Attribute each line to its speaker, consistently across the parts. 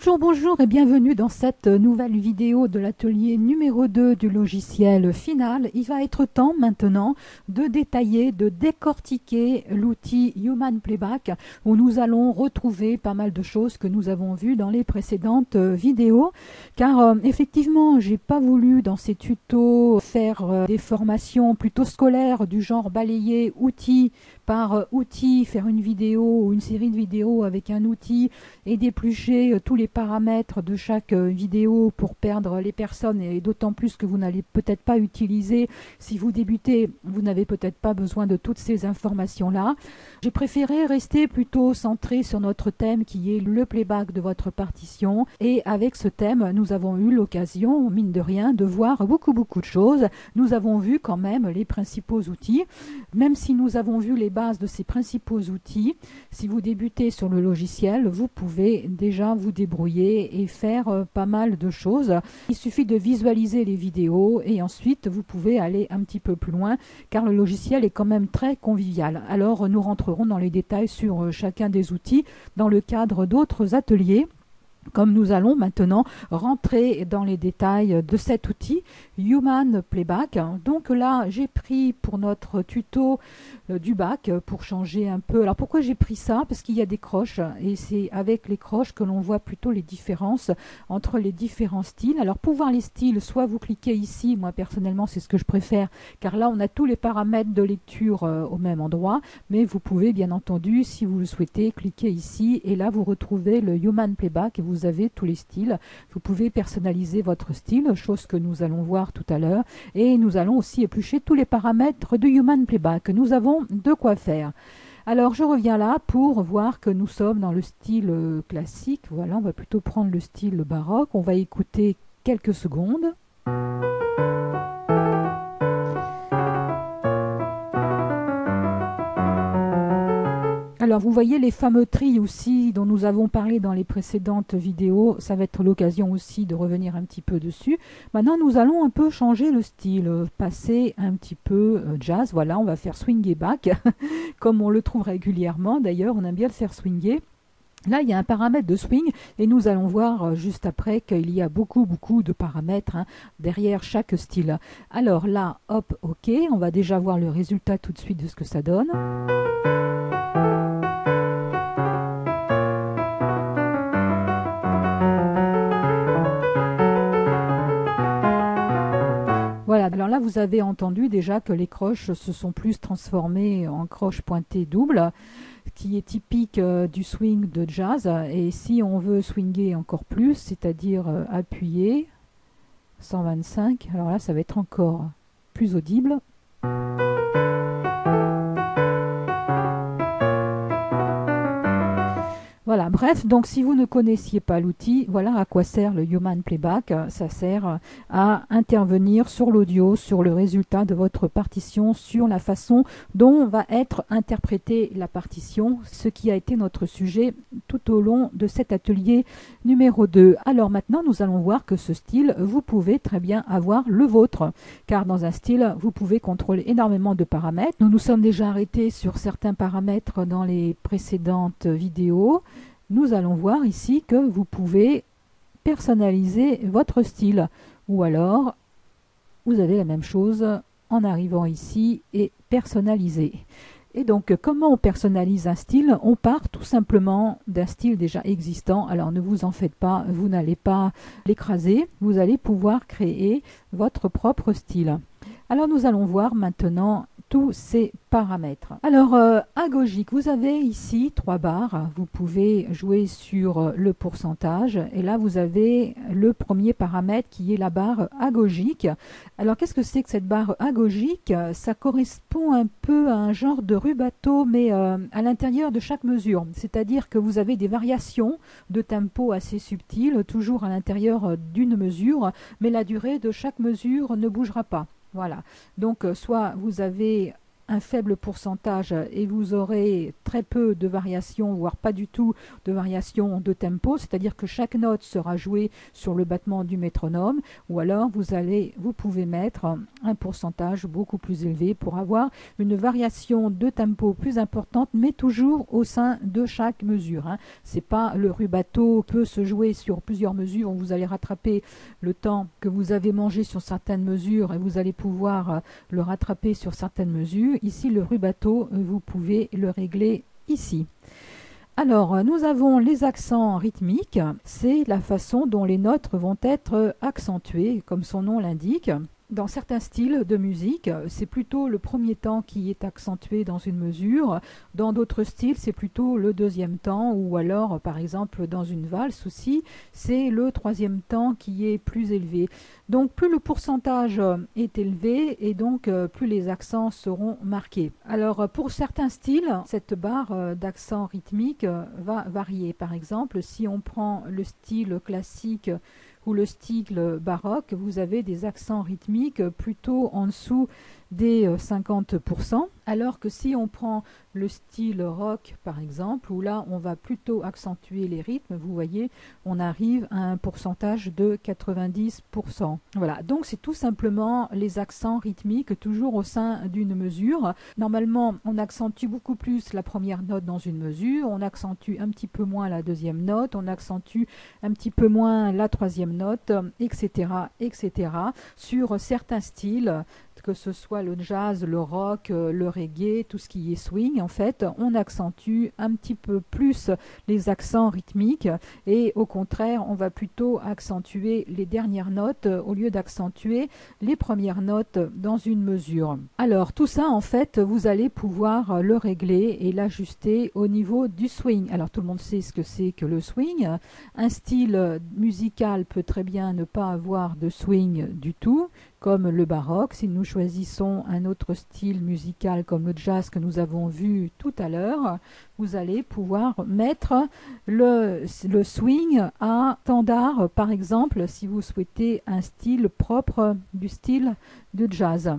Speaker 1: Bonjour, bonjour et bienvenue dans cette nouvelle vidéo de l'atelier numéro 2 du logiciel Final. Il va être temps maintenant de détailler, de décortiquer l'outil Human Playback où nous allons retrouver pas mal de choses que nous avons vues dans les précédentes vidéos. Car effectivement, j'ai pas voulu dans ces tutos faire des formations plutôt scolaires du genre balayer outil par outil, faire une vidéo ou une série de vidéos avec un outil et d'éplucher tous les paramètres de chaque vidéo pour perdre les personnes, et d'autant plus que vous n'allez peut-être pas utiliser, si vous débutez, vous n'avez peut-être pas besoin de toutes ces informations-là. J'ai préféré rester plutôt centré sur notre thème qui est le playback de votre partition, et avec ce thème, nous avons eu l'occasion, mine de rien, de voir beaucoup de choses. Nous avons vu quand même les principaux outils, même si nous avons vu les bases de ces principaux outils. Si vous débutez sur le logiciel, vous pouvez déjà vous débrouiller et faire pas mal de choses. Il suffit de visualiser les vidéos et ensuite vous pouvez aller un petit peu plus loin car le logiciel est quand même très convivial. Alors nous rentrerons dans les détails sur chacun des outils dans le cadre d'autres ateliers. Comme nous allons maintenant rentrer dans les détails de cet outil Human Playback. Donc là, j'ai pris pour notre tuto du bac pour changer un peu. Alors pourquoi j'ai pris ça? Parce qu'il y a des croches et c'est avec les croches que l'on voit plutôt les différences entre les différents styles. Alors pour voir les styles, soit vous cliquez ici, moi personnellement c'est ce que je préfère, car là on a tous les paramètres de lecture au même endroit, mais vous pouvez bien entendu, si vous le souhaitez, cliquer ici et là vous retrouvez le Human Playback et vous avez tous les styles. Vous pouvez personnaliser votre style, chose que nous allons voir tout à l'heure, et nous allons aussi éplucher tous les paramètres de Human Playback. Nous avons de quoi faire. Alors je reviens là pour voir que nous sommes dans le style classique. Voilà, on va plutôt prendre le style baroque. On va écouter quelques secondes. Alors vous voyez les fameux tris aussi dont nous avons parlé dans les précédentes vidéos, ça va être l'occasion aussi de revenir un petit peu dessus. Maintenant nous allons un peu changer le style, passer un petit peu jazz, voilà, on va faire swinger back, comme on le trouve régulièrement d'ailleurs, on aime bien le faire swinger. Là, il y a un paramètre de swing et nous allons voir juste après qu'il y a beaucoup de paramètres derrière chaque style. Alors là, hop, ok, on va déjà voir le résultat tout de suite de ce que ça donne. Voilà, alors là vous avez entendu déjà que les croches se sont plus transformées en croches pointées doubles, qui est typique du swing de jazz. Et si on veut swinger encore plus, c'est-à-dire appuyer, 125, alors là ça va être encore plus audible. Voilà, bref, donc si vous ne connaissiez pas l'outil, voilà à quoi sert le Human Playback. Ça sert à intervenir sur l'audio, sur le résultat de votre partition, sur la façon dont va être interprétée la partition, ce qui a été notre sujet tout au long de cet atelier numéro 2. Alors maintenant, nous allons voir que ce style, vous pouvez très bien avoir le vôtre, car dans un style, vous pouvez contrôler énormément de paramètres. Nous nous sommes déjà arrêtés sur certains paramètres dans les précédentes vidéos. Nous allons voir ici que vous pouvez personnaliser votre style, ou alors vous avez la même chose en arrivant ici et personnaliser. Et donc comment on personnalise un style? On part tout simplement d'un style déjà existant. Alors ne vous en faites pas, vous n'allez pas l'écraser, vous allez pouvoir créer votre propre style. Alors nous allons voir maintenant tous ces paramètres. Alors agogique, vous avez ici 3 barres, vous pouvez jouer sur le pourcentage et là vous avez le premier paramètre qui est la barre agogique. Alors qu'est-ce que c'est que cette barre agogique? Ça correspond un peu à un genre de rubato mais à l'intérieur de chaque mesure, c'est-à-dire que vous avez des variations de tempo assez subtiles, toujours à l'intérieur d'une mesure, mais la durée de chaque mesure ne bougera pas. Voilà, donc soit vous avez un faible pourcentage et vous aurez très peu de variations, voire pas du tout de variations de tempo, c'est-à-dire que chaque note sera jouée sur le battement du métronome, ou alors vous pouvez mettre un pourcentage beaucoup plus élevé pour avoir une variation de tempo plus importante, mais toujours au sein de chaque mesure. C'est pas le rubato peut se jouer sur plusieurs mesures où vous allez rattraper le temps que vous avez mangé sur certaines mesures et vous allez pouvoir le rattraper sur certaines mesures. Ici, le rubato, vous pouvez le régler ici. Alors, nous avons les accents rythmiques. C'est la façon dont les notes vont être accentuées, comme son nom l'indique. Dans certains styles de musique, c'est plutôt le premier temps qui est accentué dans une mesure. Dans d'autres styles, c'est plutôt le deuxième temps, ou alors, par exemple, dans une valse aussi, c'est le troisième temps qui est plus élevé. Donc, plus le pourcentage est élevé, et donc plus les accents seront marqués. Alors, pour certains styles, cette barre d'accent rythmique va varier. Par exemple, si on prend le style classique ou le style baroque, vous avez des accents rythmiques plutôt en dessous des 50%, alors que si on prend le style rock par exemple, où là on va plutôt accentuer les rythmes, vous voyez, on arrive à un pourcentage de 90%. Voilà, donc c'est tout simplement les accents rythmiques toujours au sein d'une mesure. Normalement, on accentue beaucoup plus la première note dans une mesure, on accentue un petit peu moins la deuxième note, on accentue un petit peu moins la troisième note, etc., etc. Sur certains styles, que ce soit le jazz, le rock, le reggae, tout ce qui est swing, en fait, on accentue un petit peu plus les accents rythmiques et au contraire, on va plutôt accentuer les dernières notes au lieu d'accentuer les premières notes dans une mesure. Alors, tout ça, en fait, vous allez pouvoir le régler et l'ajuster au niveau du swing. Alors, tout le monde sait ce que c'est que le swing. Un style musical peut très bien ne pas avoir de swing du tout, comme le baroque. Si nous choisissons un autre style musical comme le jazz que nous avons vu tout à l'heure, vous allez pouvoir mettre le swing à standard, par exemple, si vous souhaitez un style propre du style de jazz.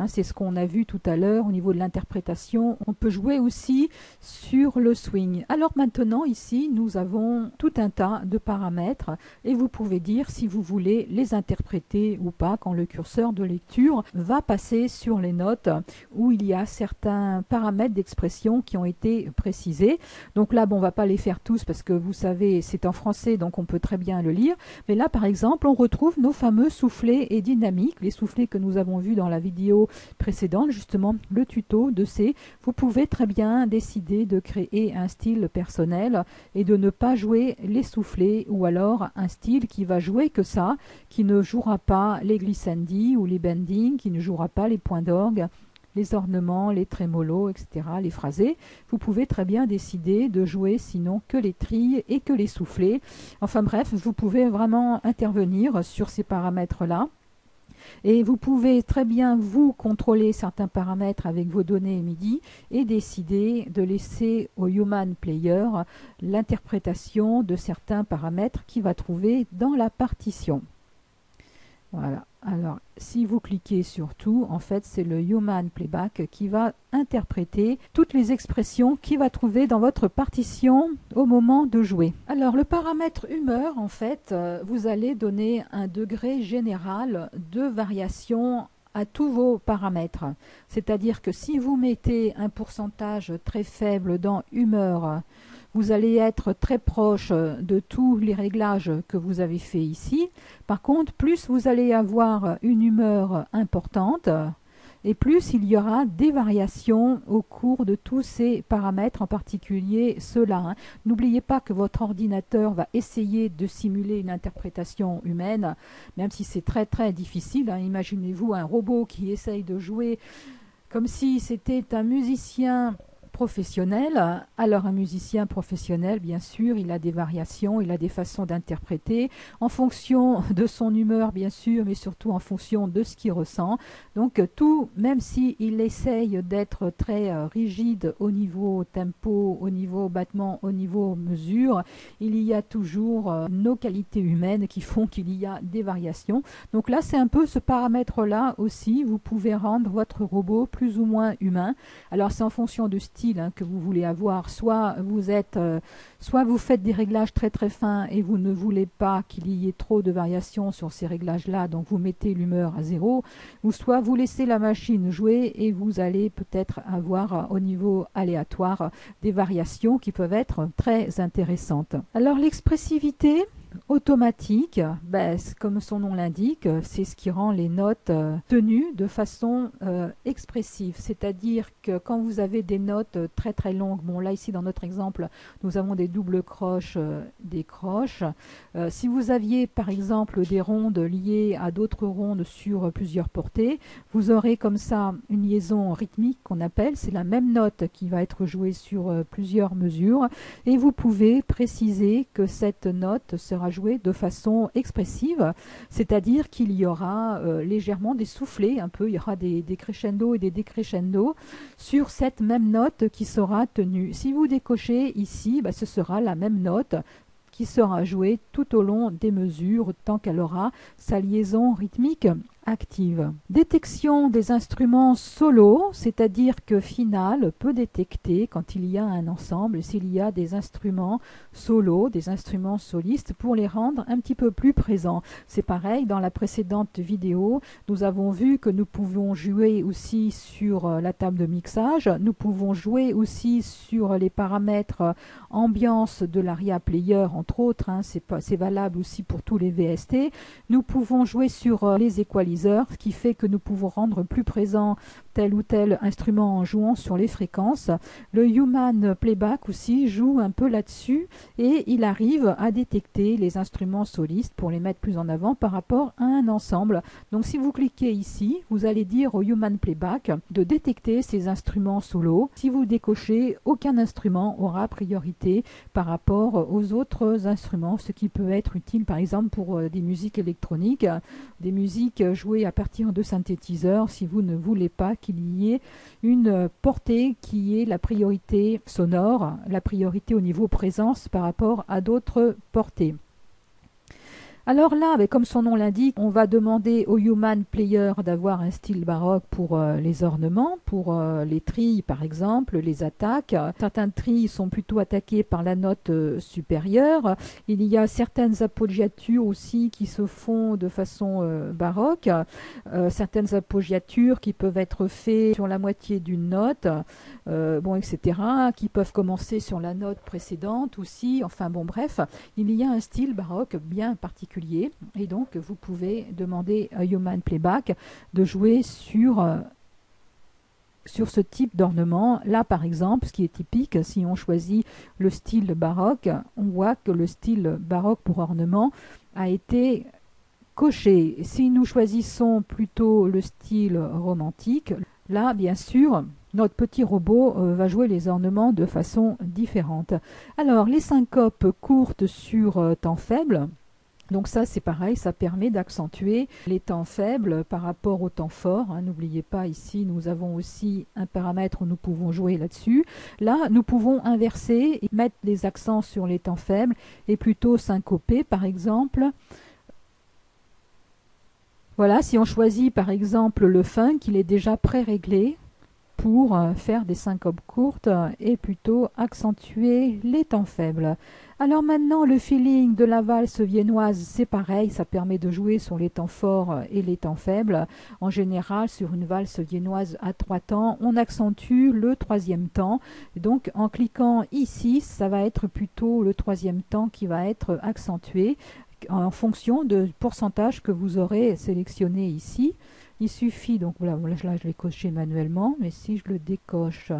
Speaker 1: C'est ce qu'on a vu tout à l'heure au niveau de l'interprétation. On peut jouer aussi sur le swing. Alors maintenant, ici, nous avons tout un tas de paramètres et vous pouvez dire si vous voulez les interpréter ou pas quand le curseur de lecture va passer sur les notes où il y a certains paramètres d'expression qui ont été précisés. Donc là, bon, on ne va pas les faire tous parce que vous savez, c'est en français, donc on peut très bien le lire. Mais là, par exemple, on retrouve nos fameux soufflets et dynamiques, les soufflets que nous avons vus dans la vidéo précédente, justement le tuto de C. Vous pouvez très bien décider de créer un style personnel et de ne pas jouer les soufflets ou alors un style qui va jouer que ça, qui ne jouera pas les glissandi ou les bending, qui ne jouera pas les points d'orgue, les ornements, les trémolos, etc., les phrasés. Vous pouvez très bien décider de jouer sinon que les trilles et que les soufflets. Enfin bref, vous pouvez vraiment intervenir sur ces paramètres-là. Et vous pouvez très bien vous contrôler certains paramètres avec vos données MIDI et décider de laisser au Human Player l'interprétation de certains paramètres qu'il va trouver dans la partition. Voilà. Alors, si vous cliquez sur tout, en fait, c'est le Human Playback qui va interpréter toutes les expressions qu'il va trouver dans votre partition au moment de jouer. Alors, le paramètre humeur, en fait, vous allez donner un degré général de variation à tous vos paramètres. C'est-à-dire que si vous mettez un pourcentage très faible dans humeur, vous allez être très proche de tous les réglages que vous avez fait ici. Par contre, plus vous allez avoir une humeur importante, et plus il y aura des variations au cours de tous ces paramètres, en particulier ceux-là. N'oubliez pas que votre ordinateur va essayer de simuler une interprétation humaine, même si c'est très très difficile. Imaginez-vous un robot qui essaye de jouer comme si c'était un musicien professionnel. Alors un musicien professionnel, bien sûr, il a des variations, il a des façons d'interpréter en fonction de son humeur, bien sûr, mais surtout en fonction de ce qu'il ressent. Donc tout, même s'il essaye d'être très rigide au niveau tempo, au niveau battement, au niveau mesure, il y a toujours nos qualités humaines qui font qu'il y a des variations. Donc là, c'est un peu ce paramètre-là aussi. Vous pouvez rendre votre robot plus ou moins humain. Alors c'est en fonction du style que vous voulez avoir. Soit vous faites des réglages très très fins et vous ne voulez pas qu'il y ait trop de variations sur ces réglages-là, donc vous mettez l'humeur à 0, ou soit vous laissez la machine jouer et vous allez peut-être avoir au niveau aléatoire des variations qui peuvent être très intéressantes. Alors l'expressivité automatique, comme son nom l'indique, c'est ce qui rend les notes tenues de façon expressive. C'est-à-dire que quand vous avez des notes très très longues, bon là ici dans notre exemple, nous avons des doubles croches, des croches. Si vous aviez par exemple des rondes liées à d'autres rondes sur plusieurs portées, vous aurez comme ça une liaison rythmique qu'on appelle, c'est la même note qui va être jouée sur plusieurs mesures, et vous pouvez préciser que cette note sera jouée de façon expressive, c'est-à-dire qu'il y aura légèrement des soufflets, un peu, il y aura des crescendo et des décrescendo sur cette même note qui sera tenue. Si vous décochez ici, ce sera la même note qui sera jouée tout au long des mesures tant qu'elle aura sa liaison rythmique active. Détection des instruments solo, c'est-à-dire que Final peut détecter quand il y a un ensemble, s'il y a des instruments solo, des instruments solistes, pour les rendre un petit peu plus présents. C'est pareil, dans la précédente vidéo, nous avons vu que nous pouvons jouer aussi sur la table de mixage, nous pouvons jouer aussi sur les paramètres ambiance de l'ARIA Player, entre autres, c'est valable aussi pour tous les VST. Nous pouvons jouer sur les équaliseurs, ce qui fait que nous pouvons rendre plus présent tel ou tel instrument en jouant sur les fréquences. Le Human Playback aussi joue un peu là-dessus et il arrive à détecter les instruments solistes pour les mettre plus en avant par rapport à un ensemble. Donc si vous cliquez ici, vous allez dire au Human Playback de détecter ces instruments solo. Si vous décochez, aucun instrument aura priorité par rapport aux autres instruments, ce qui peut être utile par exemple pour des musiques électroniques, des musiques jouées à partir de synthétiseurs, si vous ne voulez pas qu'il y ait une portée qui est la priorité sonore, la priorité au niveau présence par rapport à d'autres portées. Alors là, comme son nom l'indique, on va demander au Human Player d'avoir un style baroque pour les ornements, pour les trilles par exemple, les attaques. Certains trilles sont plutôt attaqués par la note supérieure. Il y a certaines appoggiatures aussi qui se font de façon baroque. Certaines appoggiatures qui peuvent être faites sur la moitié d'une note, etc., qui peuvent commencer sur la note précédente aussi. Enfin bon, bref, il y a un style baroque bien particulier. Et donc vous pouvez demander à Human Playback de jouer sur ce type d'ornement. Là par exemple, ce qui est typique, si on choisit le style baroque, on voit que le style baroque pour ornement a été coché. Si nous choisissons plutôt le style romantique, là bien sûr notre petit robot va jouer les ornements de façon différente. Alors les syncopes courtes sur temps faible, donc ça c'est pareil, ça permet d'accentuer les temps faibles par rapport aux temps forts. N'oubliez pas, ici nous avons aussi un paramètre où nous pouvons jouer là-dessus. Là nous pouvons inverser et mettre les accents sur les temps faibles et plutôt syncoper par exemple. Voilà, si on choisit par exemple le funk, il est déjà pré-réglé pour faire des syncopes courtes et plutôt accentuer les temps faibles. Alors maintenant, le feeling de la valse viennoise, c'est pareil, ça permet de jouer sur les temps forts et les temps faibles. En général, sur une valse viennoise à 3 temps, on accentue le 3e temps. Donc en cliquant ici, ça va être plutôt le 3e temps qui va être accentué en fonction du pourcentage que vous aurez sélectionné ici. Il suffit, donc voilà, là je l'ai coché manuellement, mais si je le décoche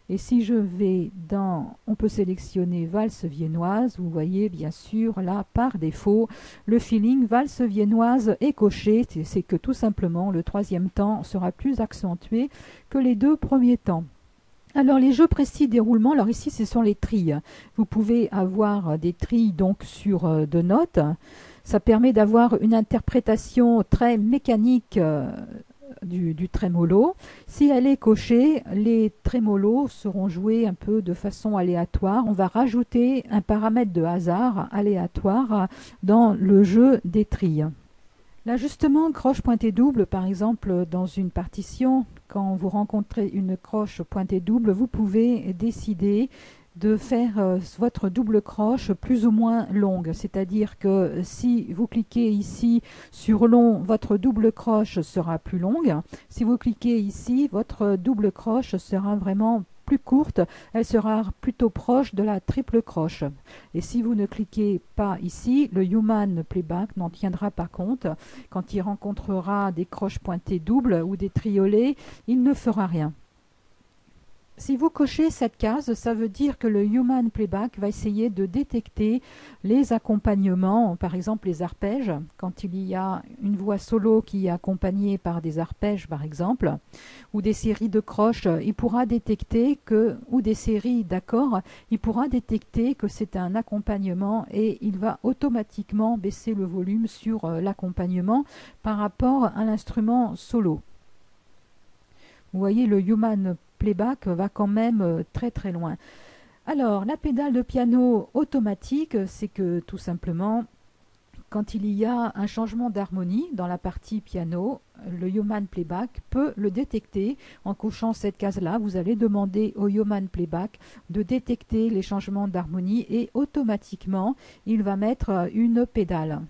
Speaker 1: et si je vais dans, on peut sélectionner valse viennoise, vous voyez bien sûr là par défaut le feeling valse viennoise est coché, c'est que tout simplement le 3e temps sera plus accentué que les 2 premiers temps. Alors les jeux précis déroulement, alors ici ce sont les trilles. Vous pouvez avoir des trilles donc sur deux notes. Ça permet d'avoir une interprétation très mécanique du trémolo. Si elle est cochée, les trémolos seront joués un peu de façon aléatoire. On va rajouter un paramètre de hasard aléatoire dans le jeu des trilles. L'ajustement croche pointée double, par exemple, dans une partition, quand vous rencontrez une croche pointée double, vous pouvez décider de faire votre double croche plus ou moins longue. C'est-à-dire que si vous cliquez ici sur long, votre double croche sera plus longue. Si vous cliquez ici, votre double croche sera vraiment plus courte, elle sera plutôt proche de la triple croche. Et si vous ne cliquez pas ici, le Human Playback n'en tiendra pas compte. Quand il rencontrera des croches pointées doubles ou des triolets, il ne fera rien. Si vous cochez cette case, ça veut dire que le Human Playback va essayer de détecter les accompagnements, par exemple les arpèges, quand il y a une voix solo qui est accompagnée par des arpèges par exemple, ou des séries de croches, il pourra détecter que, ou des séries d'accords, il pourra détecter que c'est un accompagnement et il va automatiquement baisser le volume sur l'accompagnement par rapport à l'instrument solo. Vous voyez, le Human Playback va quand même très très loin. Alors, la pédale de piano automatique, c'est que tout simplement, quand il y a un changement d'harmonie dans la partie piano, le Human Playback peut le détecter. En cochant cette case-là, vous allez demander au Human Playback de détecter les changements d'harmonie et automatiquement, il va mettre une pédale.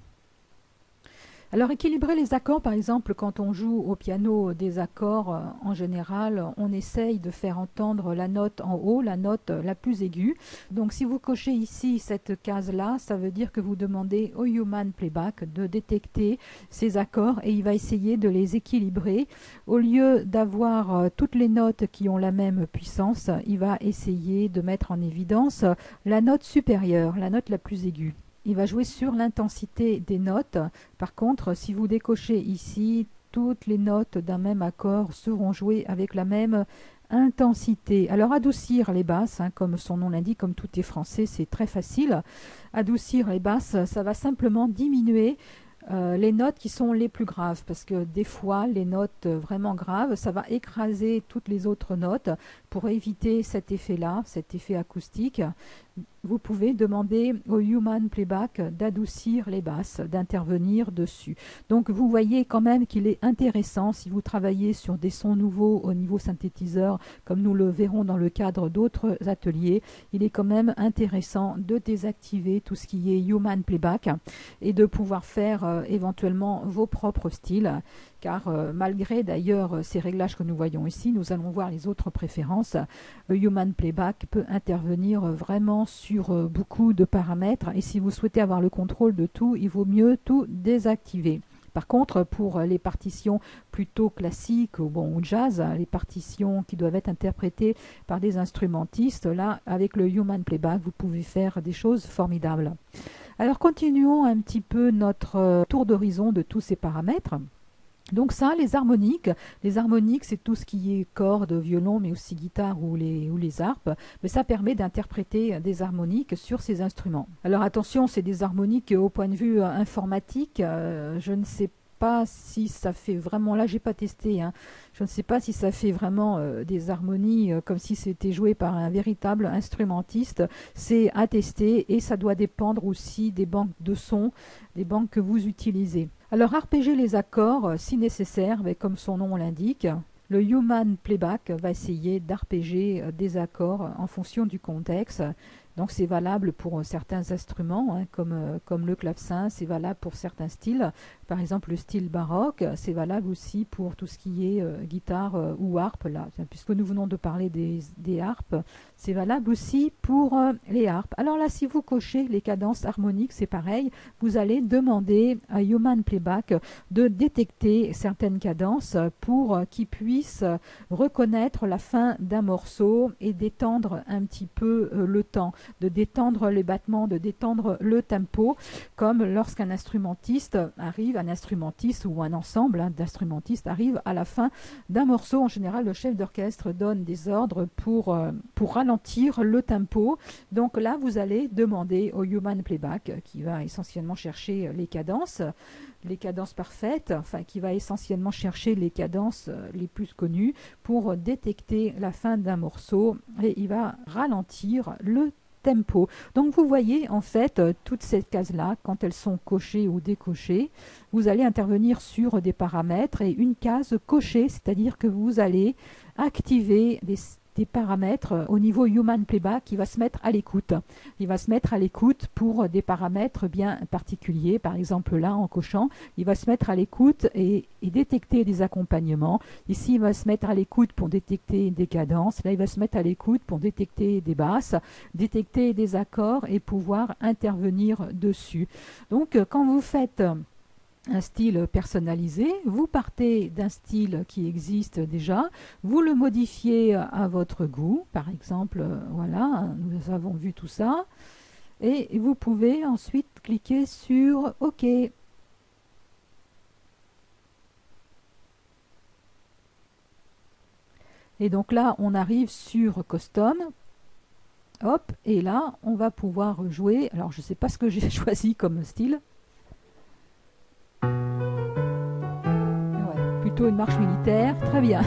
Speaker 1: Alors équilibrer les accords, par exemple, quand on joue au piano des accords, en général, on essaye de faire entendre la note en haut, la note la plus aiguë. Donc si vous cochez ici cette case-là, ça veut dire que vous demandez au Human Playback de détecter ces accords et il va essayer de les équilibrer. Au lieu d'avoir toutes les notes qui ont la même puissance, il va essayer de mettre en évidence la note supérieure, la note la plus aiguë. Il va jouer sur l'intensité des notes. Par contre, si vous décochez ici, toutes les notes d'un même accord seront jouées avec la même intensité. Alors adoucir les basses, comme son nom l'indique, comme tout est français, c'est très facile. Adoucir les basses, ça va simplement diminuer les notes qui sont les plus graves, parce que des fois les notes vraiment graves, ça va écraser toutes les autres notes. Pour éviter cet effet-là, cet effet acoustique, vous pouvez demander au Human Playback d'adoucir les basses, d'intervenir dessus. Donc vous voyez quand même qu'il est intéressant, si vous travaillez sur des sons nouveaux au niveau synthétiseur, comme nous le verrons dans le cadre d'autres ateliers, il est quand même intéressant de désactiver tout ce qui est Human Playback et de pouvoir faire éventuellement vos propres styles. Car malgré d'ailleurs ces réglages que nous voyons ici, nous allons voir les autres préférences. Le Human Playback peut intervenir vraiment sur beaucoup de paramètres et si vous souhaitez avoir le contrôle de tout, il vaut mieux tout désactiver. Par contre, pour les partitions plutôt classiques ou jazz, les partitions qui doivent être interprétées par des instrumentistes, là, avec le Human Playback, vous pouvez faire des choses formidables. Alors continuons un petit peu notre tour d'horizon de tous ces paramètres. Donc ça, les harmoniques c'est tout ce qui est cordes, violon, mais aussi guitare ou les harpes, mais ça permet d'interpréter des harmoniques sur ces instruments. Alors attention, c'est des harmoniques au point de vue informatique, je ne sais pas si ça fait vraiment, là j'ai pas testé, je ne sais pas si ça fait vraiment des harmonies comme si c'était joué par un véritable instrumentiste, c'est à tester et ça doit dépendre aussi des banques de sons, des banques que vous utilisez. Alors arpéger les accords si nécessaire, mais comme son nom l'indique, le Human Playback va essayer d'arpéger des accords en fonction du contexte. Donc c'est valable pour certains instruments, comme le clavecin, c'est valable pour certains styles. Par exemple le style baroque, c'est valable aussi pour tout ce qui est guitare ou harpe. Là, puisque nous venons de parler des harpes, c'est valable aussi pour les harpes. Alors là, si vous cochez les cadences harmoniques, c'est pareil. Vous allez demander à Human Playback de détecter certaines cadences pour qu'il puisse reconnaître la fin d'un morceau et d'étendre un petit peu le temps. de détendre les battements, de détendre le tempo, comme lorsqu'un instrumentiste arrive, un instrumentiste ou un ensemble d'instrumentistes arrive à la fin d'un morceau. En général, le chef d'orchestre donne des ordres pour ralentir le tempo. Donc là, vous allez demander au human playback, qui va essentiellement chercher les cadences parfaites, enfin qui va essentiellement chercher les cadences les plus connues pour détecter la fin d'un morceau, et il va ralentir le tempo. Donc vous voyez en fait toutes ces cases-là, quand elles sont cochées ou décochées, vous allez intervenir sur des paramètres, et une case cochée, c'est-à-dire que vous allez activer des paramètres au niveau human playback qui va se mettre à l'écoute. Il va se mettre à l'écoute pour des paramètres bien particuliers. Par exemple là, en cochant, il va se mettre à l'écoute et détecter des accompagnements. Ici, il va se mettre à l'écoute pour détecter des cadences. Là, il va se mettre à l'écoute pour détecter des basses, détecter des accords et pouvoir intervenir dessus. Donc, quand vous faites un style personnalisé, vous partez d'un style qui existe déjà, vous le modifiez à votre goût, par exemple, voilà, nous avons vu tout ça, et vous pouvez ensuite cliquer sur OK. Et donc là, on arrive sur Custom, hop, et là, on va pouvoir jouer, alors je ne sais pas ce que j'ai choisi comme style, plutôt une marche militaire, très bien.